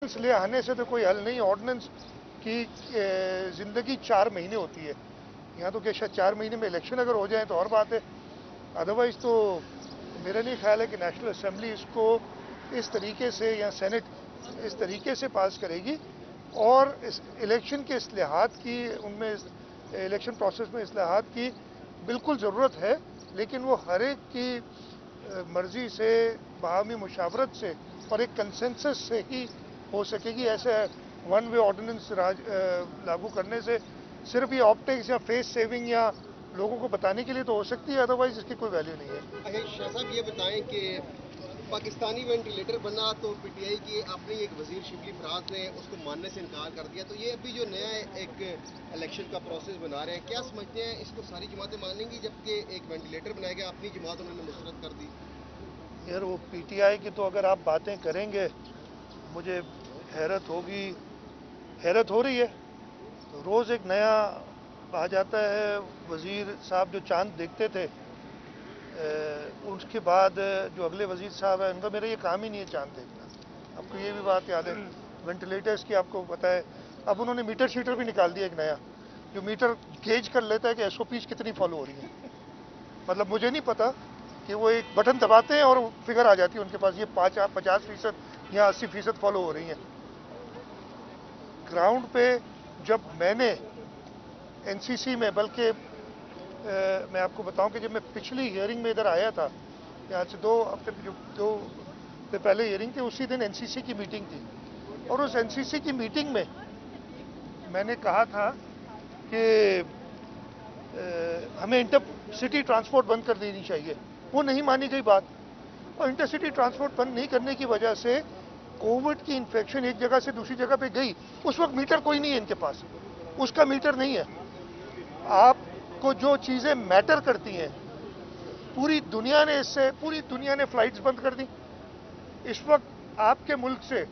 ले आने से तो कोई हल नहीं। ऑर्डिनेंस की ज़िंदगी 4 महीने होती है। यहाँ तो क्या शायद 4 महीने में इलेक्शन अगर हो जाए तो और बात है। अदरवाइज़ तो मेरा नहीं ख्याल है कि नेशनल असेंबली इसको इस तरीके से या सेनेट इस तरीके से पास करेगी। और इस इलेक्शन के इस्लाहात की उनमें इलेक्शन प्रोसेस में इस्लाहात की बिल्कुल ज़रूरत है, लेकिन वो हर एक की मर्ज़ी से, बाहमी मुशावरत से और एक कंसेंसस से ही हो सकेगी। ऐसे वन वे ऑर्डिनेंस लागू करने से सिर्फ ये ऑप्टिक्स या फेस सेविंग या लोगों को बताने के लिए तो हो सकती है, अदरवाइज इसकी कोई वैल्यू नहीं है। अच्छा शाह साहब ये बताएं कि पाकिस्तानी वेंटिलेटर बना तो पीटीआई की अपनी एक वजीर शिबली फराज ने उसको मानने से इनकार कर दिया, तो ये अभी जो नया एक इलेक्शन का प्रोसेस बना रहे हैं, क्या समझते हैं इसको सारी जमातें मानेंगी जबकि एक वेंटिलेटर बनाया गया, अपनी जमात उन्होंने मुस्तरद कर दी? यार वो पीटीआई की तो अगर आप बातें करेंगे मुझे हैरत होगी, हैरत हो रही है। रोज़ एक नया आ जाता है। वज़ीर साहब जो चांद देखते थे, उसके बाद जो अगले वज़ीर साहब है उनका मेरा ये काम ही नहीं है चांद देखना। आपको ये भी बात याद है वेंटिलेटर्स की, आपको पता है अब उन्होंने मीटर शीटर भी निकाल दिया एक नया, जो मीटर गेज कर लेता है कि एसओपीज कितनी फॉलो हो रही है। मतलब मुझे नहीं पता कि वो एक बटन दबाते हैं और फिगर आ जाती है उनके पास, ये 50% या 80% फॉलो हो रही हैं। ग्राउंड पे जब मैंने एनसीसी में, बल्कि मैं आपको बताऊं कि जब मैं पिछली हियरिंग में इधर आया था, यहाँ से 2 हफ्ते पहले हियरिंग थी, उसी दिन एनसीसी की मीटिंग थी। और उस एनसीसी की मीटिंग में मैंने कहा था कि हमें इंटर सिटी ट्रांसपोर्ट बंद कर देनी चाहिए। वो नहीं मानी गई बात, और इंटरसिटी ट्रांसपोर्ट बंद नहीं करने की वजह से कोविड की इन्फेक्शन एक जगह से दूसरी जगह पे गई। उस वक्त मीटर कोई नहीं है इनके पास, उसका मीटर नहीं है। आपको जो चीज़ें मैटर करती हैं, पूरी दुनिया ने फ्लाइट्स बंद कर दी। इस वक्त आपके मुल्क से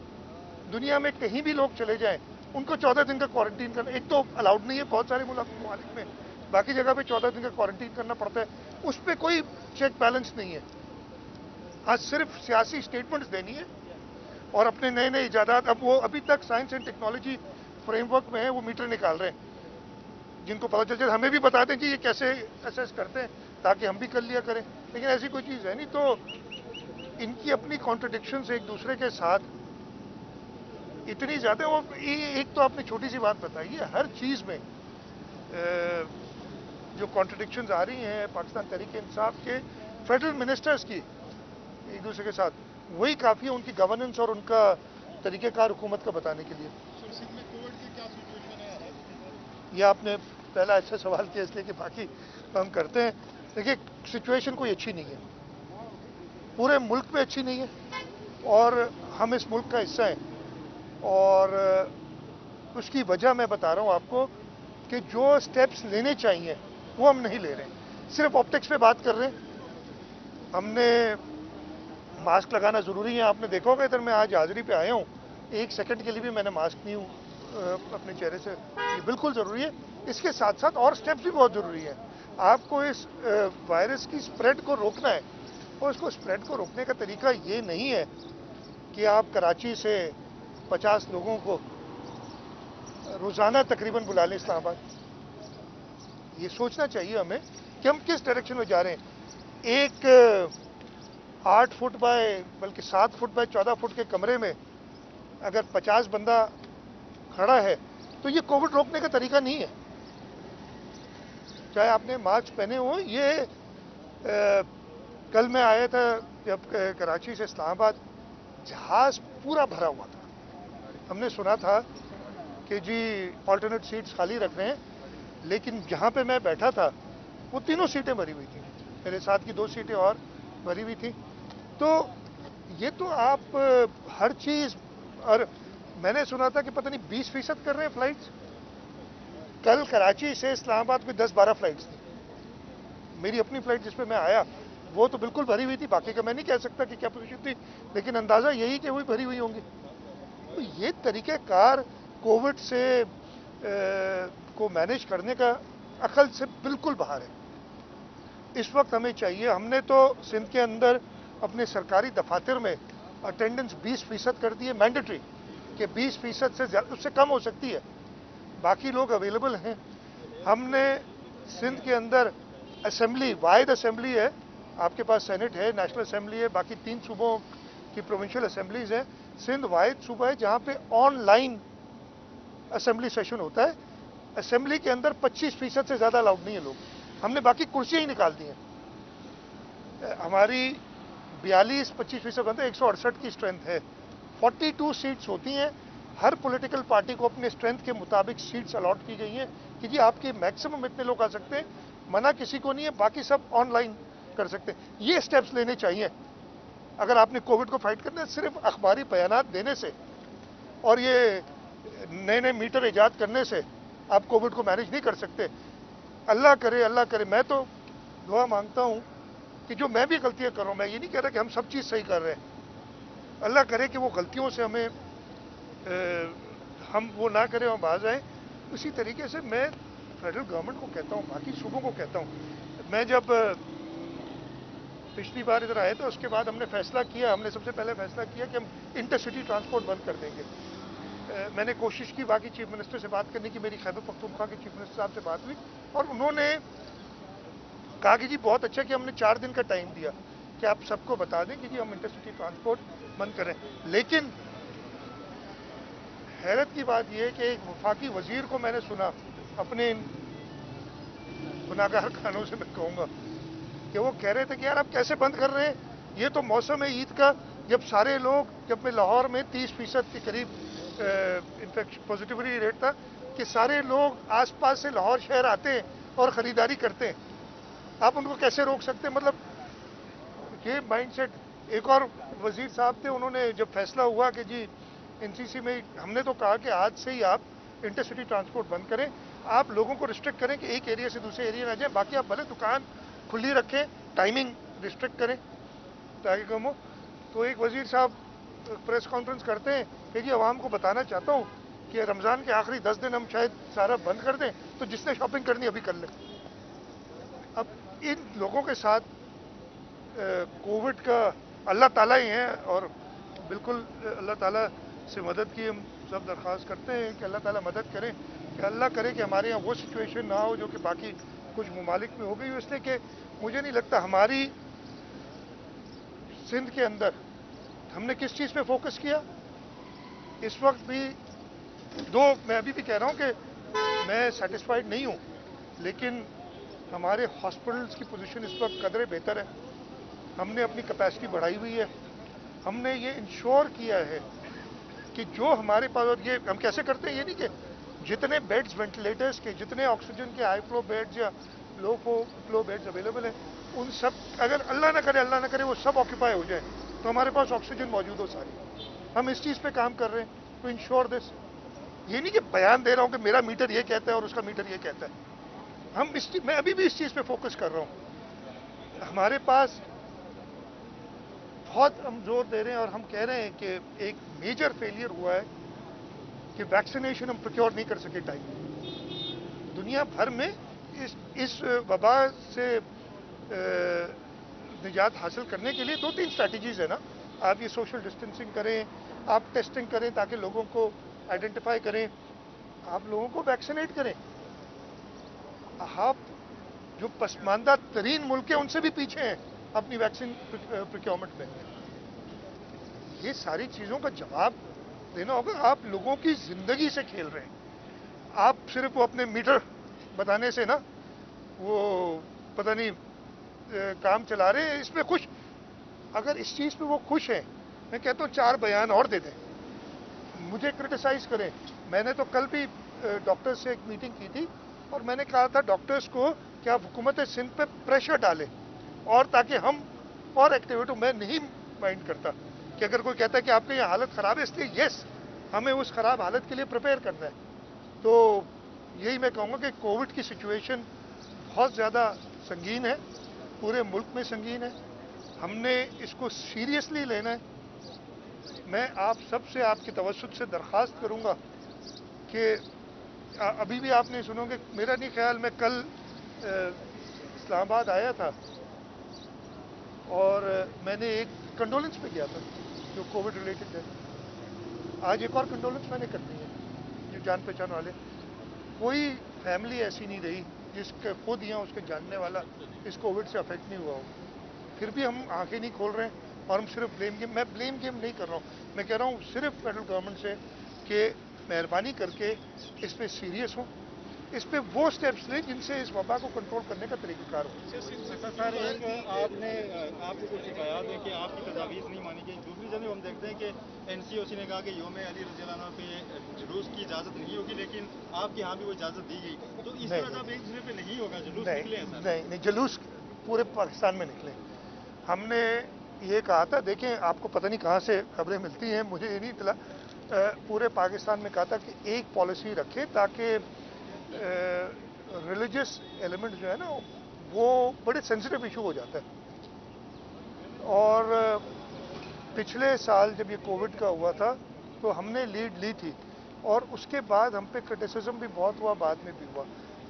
दुनिया में कहीं भी लोग चले जाएं, उनको 14 दिन का क्वारंटीन करना, एक तो अलाउड नहीं है बहुत सारे मुल्क में, बाकी जगह पे 14 दिन का क्वारंटीन करना पड़ता है। उस पर कोई चेक बैलेंस नहीं है। आज सिर्फ सियासी स्टेटमेंट्स देनी है और अपने नए नए इजादात। अब वो अभी तक साइंस एंड टेक्नोलॉजी फ्रेमवर्क में है, वो मीटर निकाल रहे हैं। जिनको पता चल जाए हमें भी बता दें कि ये कैसे असेस करते हैं, ताकि हम भी कर लिया करें। लेकिन ऐसी कोई चीज़ है नहीं। तो इनकी अपनी कॉन्ट्रडिक्शंस एक दूसरे के साथ इतनी ज़्यादा। वो एक तो आपने छोटी सी बात बताई है, हर चीज़ में जो कॉन्ट्रडिक्शंस आ रही हैं पाकिस्तान तहरीक-ए-इंसाफ के फेडरल मिनिस्टर्स की एक दूसरे के साथ, वही काफ़ी है उनकी गवर्नेंस और उनका तरीक़ेकार हुकूमत का बताने के लिए। ये आपने पहला अच्छा सवाल किया, इसलिए कि बाकी हम करते हैं। देखिए सिचुएशन कोई अच्छी नहीं है, पूरे मुल्क में अच्छी नहीं है, और हम इस मुल्क का हिस्सा हैं। और उसकी वजह मैं बता रहा हूँ आपको कि जो स्टेप्स लेने चाहिए वो हम नहीं ले रहे हैं, सिर्फ ऑप्टिक्स पे बात कर रहे हैं। हमने मास्क लगाना ज़रूरी है, आपने देखा होगा इधर मैं आज हाजिरी पे आया हूँ, 1 सेकंड के लिए भी मैंने मास्क नहीं अपने चेहरे से, ये बिल्कुल ज़रूरी है। इसके साथ साथ और स्टेप्स भी बहुत ज़रूरी हैं। आपको इस वायरस की स्प्रेड को रोकना है, और इसको स्प्रेड को रोकने का तरीका ये नहीं है कि आप कराची से 50 लोगों को रोज़ाना तकरीबन बुला लें इस्लामाबाद। ये सोचना चाहिए हमें कि हम किस डायरेक्शन में जा रहे हैं। एक 8 फुट बाय, बल्कि 7 फुट बाय 14 फुट के कमरे में अगर 50 बंदा खड़ा है तो ये कोविड रोकने का तरीका नहीं है। चाहे आपने मास्क पहने हो। ये कल मैं आया था जब कराची से इस्लामाबाद, जहाज़ पूरा भरा हुआ था। हमने सुना था कि जी ऑल्टरनेट सीट्स खाली रख रहे हैं, लेकिन जहाँ पे मैं बैठा था वो तीनों सीटें भरी हुई थी, मेरे साथ की 2 सीटें और भरी हुई थी। तो ये तो आप हर चीज़, और मैंने सुना था कि पता नहीं 20% कर रहे हैं फ्लाइट्स। कल कराची से इस्लामाबाद में 10-12 फ्लाइट्स थी। मेरी अपनी फ्लाइट जिस पे मैं आया वो तो बिल्कुल भरी हुई थी, बाकी का मैं नहीं कह सकता कि क्या पोजीशन थी, लेकिन अंदाज़ा यही कि वही भरी हुई होंगी। तो ये तरीक़ेकार कोविड से को मैनेज करने का अकल से बिल्कुल बाहर है। इस वक्त हमें चाहिए, हमने तो सिंध के अंदर अपने सरकारी दफातर में अटेंडेंस 20% कर दी है मैंडेटरी, कि 20% से ज़्यादा, उससे कम हो सकती है, बाकी लोग अवेलेबल हैं। हमने सिंध के अंदर असेंबली, वाहिद असेंबली है, आपके पास सेनेट है, नेशनल असेंबली है, बाकी 3 सूबों की प्रोविंशियल असेंबलीज हैं। सिंध वाहिद सूबा है जहाँ पे ऑनलाइन असेंबली सेशन होता है। असेंबली के अंदर 25% से ज़्यादा अलाउड नहीं है लोग, हमने बाकी कुर्सियाँ ही निकाल दी हैं। हमारी 42-25% बनते, 168 की स्ट्रेंथ है। 42 सीट्स होती हैं, हर पॉलिटिकल पार्टी को अपने स्ट्रेंथ के मुताबिक सीट्स अलॉट की गई हैं कि जी आपके मैक्सिमम इतने लोग आ सकते हैं, मना किसी को नहीं है, बाकी सब ऑनलाइन कर सकते हैं। ये स्टेप्स लेने चाहिए अगर आपने कोविड को फाइट करना है। सिर्फ अखबारी बयानात देने से और ये नए नए मीटर ईजाद करने से आप कोविड को मैनेज नहीं कर सकते। अल्लाह करे, मैं तो दुआ मांगता हूँ कि जो मैं भी गलतियाँ कर रहा हूँ, मैं ये नहीं कह रहा कि हम सब चीज़ सही कर रहे हैं, अल्लाह करे कि वो गलतियों से हम वो ना करें और बाज आएँ। उसी तरीके से मैं फेडरल गवर्नमेंट को कहता हूँ, बाकी सूबों को कहता हूँ। मैं जब पिछली बार इधर आए तो उसके बाद हमने सबसे पहले फैसला किया कि हम इंटरसिटी ट्रांसपोर्ट बंद कर देंगे। मैंने कोशिश की बाकी चीफ मिनिस्टर से बात करने की, मेरी खैबर पख्तूनख्वा के चीफ मिनिस्टर साहब से बात हुई और उन्होंने कहा कि जी बहुत अच्छा कि हमने 4 दिन का टाइम दिया कि आप सबको बता दें कि जी हम इंटरसिटी ट्रांसपोर्ट बंद करें। लेकिन हैरत की बात यह है कि एक वफाकी वजीर को मैंने सुना अपने गुनाहगार खानों से, मैं कहूँगा कि वो कह रहे थे कि यार आप कैसे बंद कर रहे हैं, ये तो मौसम है ईद का, जब मैं लाहौर में 30% के करीब इन्फेक्शन पॉजिटिविटी रेट था कि सारे लोग आसपास से लाहौर शहर आते हैं और ख़रीदारी करते हैं, आप उनको कैसे रोक सकते हैं। मतलब ये माइंडसेट। एक और वजीर साहब थे, उन्होंने जब फैसला हुआ कि जी एनसीसी में, हमने तो कहा कि आज से ही आप इंटरसिटी ट्रांसपोर्ट बंद करें, आप लोगों को रिस्ट्रिक्ट करें कि एक एरिया से दूसरे एरिया ना जाए, बाकी आप भले दुकान खुली रखें, टाइमिंग रिस्ट्रिक्ट करें ताकि कम हो। तो एक वजीर साहब प्रेस कॉन्फ्रेंस करते हैं कि जी आवाम को बताना चाहता हूँ कि रमज़ान के आखिरी 10 दिन हम शायद सारा बंद कर दें, तो जिसने शॉपिंग करनी अभी कर ले। अब इन लोगों के साथ कोविड का अल्लाह ताला ही है और बिल्कुल अल्लाह ताला से मदद की हम सब दरख्वास्त करते हैं कि अल्लाह ताला मदद करें, कि अल्लाह करे कि हमारे यहाँ वो सिचुएशन ना हो जो कि बाकी कुछ ममालिक में हो गई। इसलिए कि मुझे नहीं लगता हमारी सिंध के अंदर हमने किस चीज़ पे फोकस किया। इस वक्त भी मैं अभी भी कह रहा हूँ कि मैं सेटिस्फाइड नहीं हूँ, लेकिन हमारे हॉस्पिटल्स की पोजीशन इस वक्त कदरे बेहतर है, हमने अपनी कैपेसिटी बढ़ाई हुई है, हमने ये इंश्योर किया है कि जो हमारे पास, और ये हम कैसे करते हैं, ये नहीं कि जितने बेड्स वेंटिलेटर्स के, जितने ऑक्सीजन के हाई फ्लो बेड्स या लो फ्लो बेड्स अवेलेबल हैं, उन सब अगर अल्लाह ना करे वो सब ऑक्यूपाई हो जाए तो हमारे पास ऑक्सीजन मौजूद हो सारी। हम इस चीज़ पे काम कर रहे हैं टू इंश्योर दिस। ये नहीं कि बयान दे रहा हूँ कि मेरा मीटर ये कहता है और उसका मीटर ये कहता है। मैं अभी भी इस चीज़ पे फोकस कर रहा हूँ। हमारे पास बहुत हम जोर दे रहे हैं और हम कह रहे हैं कि एक मेजर फेलियर हुआ है कि वैक्सीनेशन हम प्रोक्योर नहीं कर सके टाइम। दुनिया भर में इस वबा से निजात हासिल करने के लिए 2-3 स्ट्रैटेजीज है ना। आप ये सोशल डिस्टेंसिंग करें, आप टेस्टिंग करें ताकि लोगों को आइडेंटिफाई करें, आप लोगों को वैक्सीनेट करें। आप जो पसमानदा तरीन मुल्क हैं उनसे भी पीछे हैं अपनी वैक्सीन प्रोक्योरमेंट में। ये सारी चीज़ों का जवाब देना होगा। आप लोगों की ज़िंदगी से खेल रहे हैं। आप सिर्फ वो अपने मीटर बताने से ना वो पता नहीं काम चला रहे हैं। इसमें खुश, अगर इस चीज़ पे वो खुश हैं, मैं कहता हूँ 4 बयान और दे दें, मुझे क्रिटिसाइज करें। मैंने तो कल भी डॉक्टर्स से एक मीटिंग की थी और मैंने कहा था डॉक्टर्स को कि आप हुकूमत सिंध पे प्रेशर डालें और ताकि हम और एक्टिवेट हो। मैं नहीं माइंड करता कि अगर कोई कहता है कि आपके यहाँ हालत ख़राब है, इसलिए यस हमें उस ख़राब हालत के लिए प्रिपेयर करना है। तो यही मैं कहूँगा कि कोविड की सिचुएशन बहुत ज़्यादा संगीन है, पूरे मुल्क में संगीन है, हमने इसको सीरियसली लेना है। मैं आप सबसे आपकी तवज्जुह से दरख्वास्त करूँगा कि अभी भी आपने सुनोगे, मेरा नहीं ख्याल, मैं कल इस्लामाबाद आया था और मैंने एक कंडोलेंस पे गया था जो कोविड रिलेटेड है। आज एक और कंडोलेंस मैंने करनी है, जो जान पहचान वाले, कोई फैमिली ऐसी नहीं रही जिसके खुद या उसके जानने वाला इस कोविड से अफेक्ट नहीं हुआ हो। फिर भी हम आंखें नहीं खोल रहे हैं और हम सिर्फ ब्लेम गेम, मैं ब्लेम गेम नहीं कर रहा हूँ, मैं कह रहा हूँ सिर्फ फेडरल गवर्नमेंट से कि मेहरबानी करके इस पर सीरियस हो, इस पे वो स्टेप्स लें जिनसे इस वबा को कंट्रोल करने का तरीकाकार हो। सर एक आपको कुछ शिकायत है कि आपकी तजावीज़ नहीं मानी गई, दूसरी जगह हम देखते हैं कि एनसीओसी ने कहा कि योम अली रज़ी अल्लाह अन्हु पे जुलूस की इजाज़त नहीं होगी, लेकिन आपके यहाँ भी वो इजाज़त दी गई, तो इस तरह अब एक दूसरे पे नहीं होगा, जुलूस निकले हैं सर? नहीं, जुलूस पूरे पाकिस्तान में निकले। हमने ये कहा था, देखें आपको पता नहीं कहाँ से खबरें मिलती हैं, मुझे ये नहीं इतला, पूरे पाकिस्तान में कहा था कि एक पॉलिसी रखें ताकि रिलीजियस एलिमेंट जो है ना वो बड़े सेंसिटिव इशू हो जाता है। और पिछले साल जब ये कोविड का हुआ था तो हमने लीड ली थी और उसके बाद हम पे क्रिटिसिज्म भी बहुत हुआ, बाद में भी हुआ।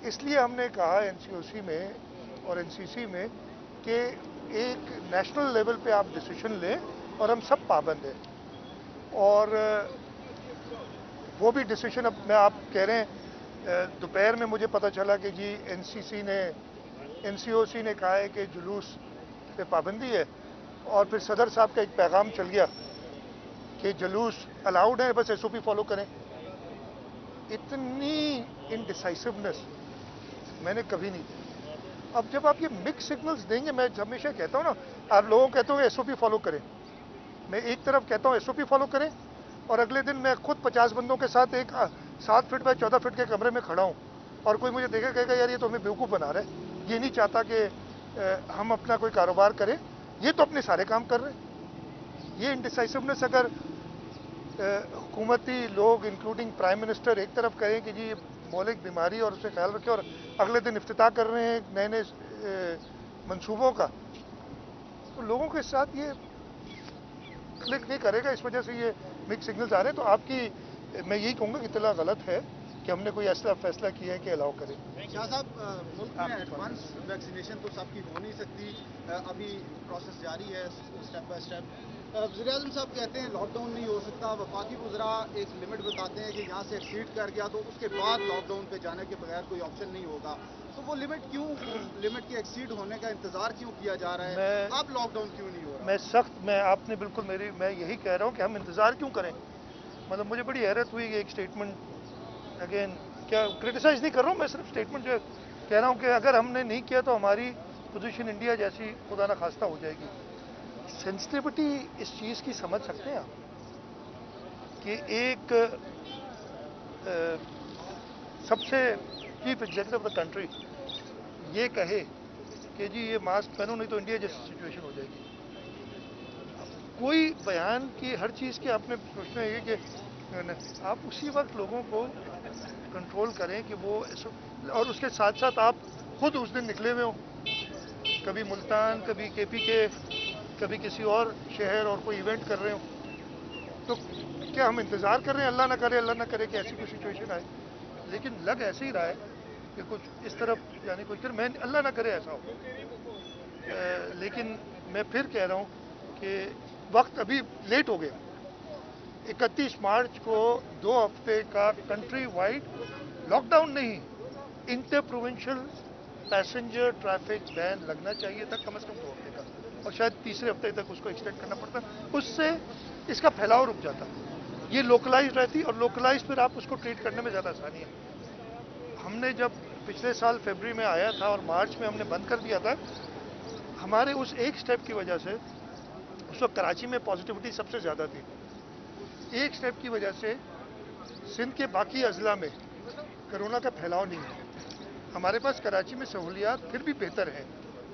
इसलिए हमने कहा एनसीओसी में और एनसीसी में कि एक नेशनल लेवल पे आप डिसीजन लें और हम सब पाबंद हैं। और वो भी डिसीजन अब मैं आप कह रहे हैं, दोपहर में मुझे पता चला कि जी एनसीओसी ने कहा है कि जुलूस पे पाबंदी है, और फिर सदर साहब का एक पैगाम चल गया कि जुलूस अलाउड है, बस एसओपी फॉलो करें। इतनी इनडिसाइसिवनेस मैंने कभी नहीं दी। अब जब आप ये मिक्स सिग्नल्स देंगे, मैं हमेशा कहता हूँ ना, आप लोगों को कहते हो एसओपी फॉलो करें, मैं एक तरफ कहता हूँ एसओपी फॉलो करें और अगले दिन मैं खुद 50 बंदों के साथ एक 7 फीट बाय 14 फीट के कमरे में खड़ा हूँ और कोई मुझे देखेगा कहेगा यार ये तो हमें बेवकूफ़ बना रहा है, ये नहीं चाहता कि हम अपना कोई कारोबार करें, ये तो अपने सारे काम कर रहे हैं। ये इनडिसाइसिवनेस अगर हुकूमती लोग इंक्लूडिंग प्राइम मिनिस्टर एक तरफ कहें कि जी मौलिक बीमारी और उससे ख्याल रखें, और अगले दिन इफ्तिताह कर रहे हैं नए नए मंसूबों का, तो लोगों के साथ ये क्लिक नहीं करेगा। इस वजह से ये मिक्स सिग्नल्स आ रहे हैं। तो आपकी मैं यही कहूँगा कि इतना गलत है कि हमने कोई ऐसा फैसला किया है कि अलाउ करें। शाह साहब, मुल्क में एडवांस वैक्सीनेशन तो सबकी हो नहीं सकती, अभी प्रोसेस जारी है स्टेप बाय स्टेप। वज़ीर-ए-आज़म साहब कहते हैं लॉकडाउन नहीं हो सकता, वफाकी वज़रा एक लिमिट बताते हैं कि यहाँ से एक्सीड कर गया तो उसके बाद लॉकडाउन पे जाने के बगैर कोई ऑप्शन नहीं होगा, तो वो लिमिट के एक्सीड होने का इंतजार क्यों किया जा रहा है? अब लॉकडाउन क्यों नहीं हो रहा? मैं आपने बिल्कुल मैं यही कह रहा हूँ कि हम इंतज़ार क्यों करें। मतलब मुझे बड़ी हैरत हुई एक स्टेटमेंट, अगेन क्या क्रिटिसाइज़ नहीं कर रहा हूँ, मैं सिर्फ स्टेटमेंट जो कह रहा हूँ कि अगर हमने नहीं किया तो हमारी पोजीशन इंडिया जैसी खुदा न खास्ता हो जाएगी। सेंसिटिविटी इस चीज़ की समझ सकते हैं आप कि एक सबसे chief executive of the country ये कहे कि जी ये मास्क पहनो नहीं तो इंडिया जैसी सिचुएशन हो जाएगी। कोई बयान की हर चीज़ की आपने सोचना है कि आप उसी वक्त लोगों को कंट्रोल करें कि वो, और उसके साथ साथ आप खुद उस दिन निकले हुए हो, कभी मुल्तान, कभी केपी के, कभी किसी और शहर और कोई इवेंट कर रहे हो, तो क्या हम इंतज़ार कर रहे हैं अल्लाह ना करे कि ऐसी कोई सिचुएशन आए। लेकिन लग ऐसे ही रहा है कि कुछ इस तरफ, यानी कोई फिर मैं अल्लाह ना करे ऐसा हो। लेकिन मैं फिर कह रहा हूँ कि वक्त अभी लेट हो गया। 31 मार्च को 2 हफ्ते का कंट्री वाइड लॉकडाउन नहीं, inter provincial passenger traffic ban लगना चाहिए था कम से कम 2 हफ्ते का, और शायद तीसरे हफ्ते तक उसको एक्सटेंड करना पड़ता, उससे इसका फैलाव रुक जाता। ये लोकलाइज रहती और लोकलाइज फिर आप उसको ट्रीट करने में ज़्यादा आसानी है। हमने जब पिछले साल फरवरी में आया था और मार्च में हमने बंद कर दिया था, हमारे उस एक स्टेप की वजह से उस वक्त कराची में पॉजिटिविटी सबसे ज़्यादा थी। एक स्टेप की वजह से सिंध के बाकी अजला में कोरोना का फैलाव नहीं है। हमारे पास कराची में सहूलियात फिर भी बेहतर है,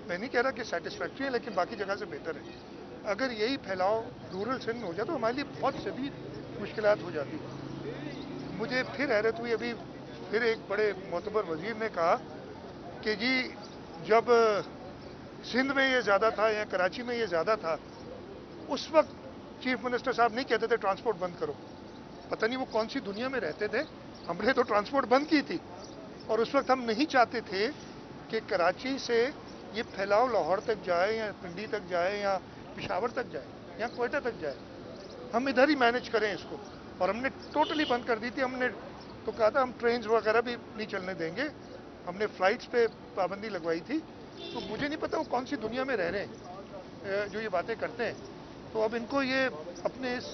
मैं नहीं कह रहा कि सेटिस्फैक्ट्री है, लेकिन बाकी जगह से बेहतर है। अगर यही फैलाव रूरल सिंध में हो जाए तो हमारे लिए बहुत शदीद मुश्किलात हो जाती। मुझे फिर हैरत हुई, अभी फिर एक बड़े मोतबर वजीर ने कहा कि जी जब सिंध में ये ज़्यादा था या कराची में ये ज़्यादा था, उस वक्त चीफ मिनिस्टर साहब नहीं कहते थे ट्रांसपोर्ट बंद करो। पता नहीं वो कौन सी दुनिया में रहते थे, हमने तो ट्रांसपोर्ट बंद की थी, और उस वक्त हम नहीं चाहते थे कि कराची से ये फैलाव लाहौर तक जाए या पिंडी तक जाए या पेशावर तक जाए या कोयटा तक जाए, हम इधर ही मैनेज करें इसको। और हमने टोटली बंद कर दी थी। हमने तो कहा था हम ट्रेन्स वगैरह भी नहीं चलने देंगे, हमने फ्लाइट्स पे पाबंदी लगवाई थी। तो मुझे नहीं पता वो कौन सी दुनिया में रह रहे हैं जो ये बातें करते हैं। तो अब इनको ये अपने इस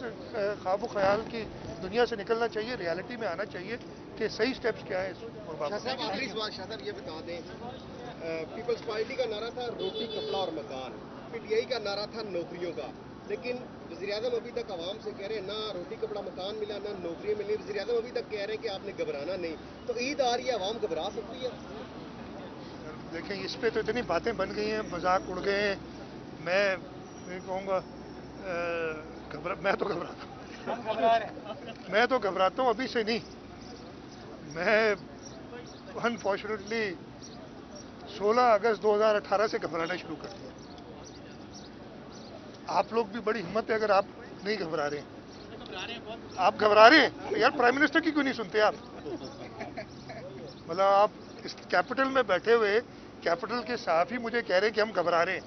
ख्वाब ख्याल की दुनिया से निकलना चाहिए, रियलिटी में आना चाहिए कि सही स्टेप्स क्या है। शाह साहब आखिरी सवाल, शाह साहब ये बता दें, पीपल्स पार्टी का नारा था रोटी कपड़ा और मकान, पीटीआई का नारा था नौकरियों का, लेकिन वज़ीर-ए-आज़म अभी तक आवाम से कह रहे हैं ना रोटी कपड़ा मकान मिला ना नौकरियाँ मिली। वज़ीर-ए-आज़म अभी तक कह रहे हैं कि आपने घबराना नहीं, तो ईद आ रही है, आवाम घबरा सकती है? देखें, इस पे तो इतनी बातें बन गई हैं, मजाक उड़ गए हैं। मैं कहूँगा मैं तो घबराता हूँ, मैं तो घबराता हूँ अभी से नहीं। मैं अनफॉर्चुनेटली 16 अगस्त 2018 से घबराना शुरू कर दिया। आप लोग भी बड़ी हिम्मत है अगर आप नहीं घबरा रहे हैं। आप घबरा रहे हैं यार, प्राइम मिनिस्टर की क्यों नहीं सुनते आप? मतलब आप इस कैपिटल में बैठे हुए कैपिटल के साफ ही मुझे कह रहे हैं कि हम घबरा रहे हैं।